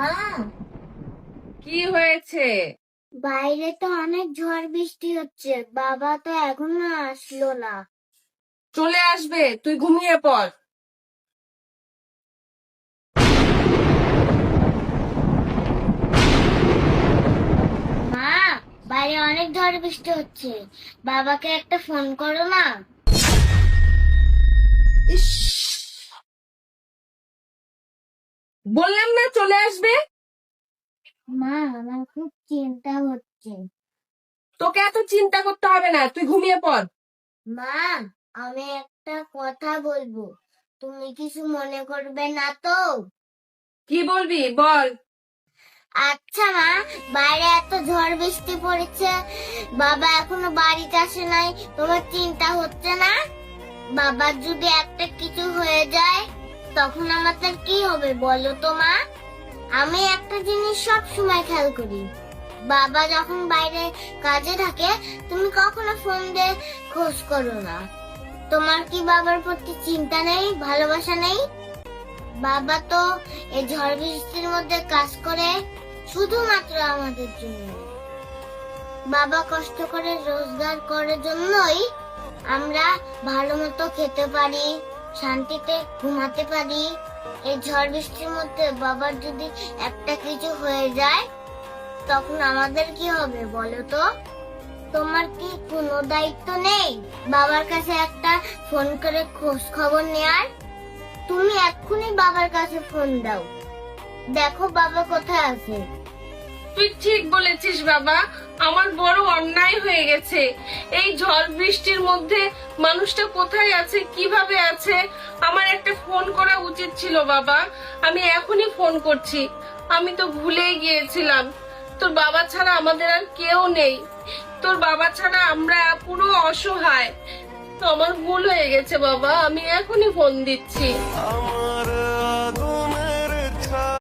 মা, কি হয়েছে? বাইরে তো অনেক ঝড় বৃষ্টি হচ্ছে, বাবা তো এখনো আসলো না। চলে আসবে, তুই ঘুমিয়ে পড়। মা, বাইরে অনেক ঝড় বৃষ্টি হচ্ছে, বাবাকে একটা ফোন করো না। ইস, বললাম না চলে আসবে। মা, আমার খুব চিন্তা হচ্ছে। তোকে এত চিন্তা করতে হবে না, তুই ঘুমিয়ে পড়। মা, আমি একটা কথা বলবো, তুমি কিছু মনে করবে না তো? কি বলবি বল। আচ্ছা মা, বাইরে এত ঝড় বৃষ্টি পড়েছে, বাবা এখনো বাড়িতে আসে নাই, তোমার চিন্তা হচ্ছে না? বাবার যদি একটা কিছু হয়ে যায় তখন আমাদের কি হবে বলো তো মা? আমি একটা জিনিস সব সময় খেয়াল করি, বাবা যখন বাইরে কাজে থাকে তুমি কখনো ফোন দিয়ে খোঁজ করো না। তোমার কি বাবার প্রতি চিন্তা নেই, ভালোবাসা নেই? বাবা তো এই ঝড় বৃষ্টির মধ্যে কাজ করে শুধুমাত্র আমাদের জন্য। বাবা কষ্ট করে রোজগার করার জন্যই আমরা ভালো মতো খেতে পারি, শান্তিতে ঘুমাতে পারি। এই ঝড় বৃষ্টির মধ্যে বাবার যদি একটা কিছু হয়ে যায় তখন আমাদের কি হবে বলো তো? তোমার কি কোনো দায়িত্ব নেই বাবার কাছে একটা ফোন করে খোঁজ খবর নেয়ার? তুমি এক্ষুনি বাবার কাছে ফোন দাও, দেখো বাবা কোথায় আছে। তুই ঠিক বলেছিস বাবা, আমার বড় অন্যায় হয়ে গেছে। এই ঝড় বৃষ্টির মধ্যে মানুষটা কোথায় আছে, কিভাবে আছে, আমার একটা ফোন করা উচিত ছিল বাবা। আমি এখনই ফোন করছি। আমি তো ভুলেই গিয়েছিলাম, তোর বাবা ছাড়া আমাদের আর কেউ নেই। তোর বাবা ছাড়া আমরা পুরো অসহায়। তো আমার ভুল হয়ে গেছে বাবা, আমি এখনই ফোন দিচ্ছি। আমার আগুন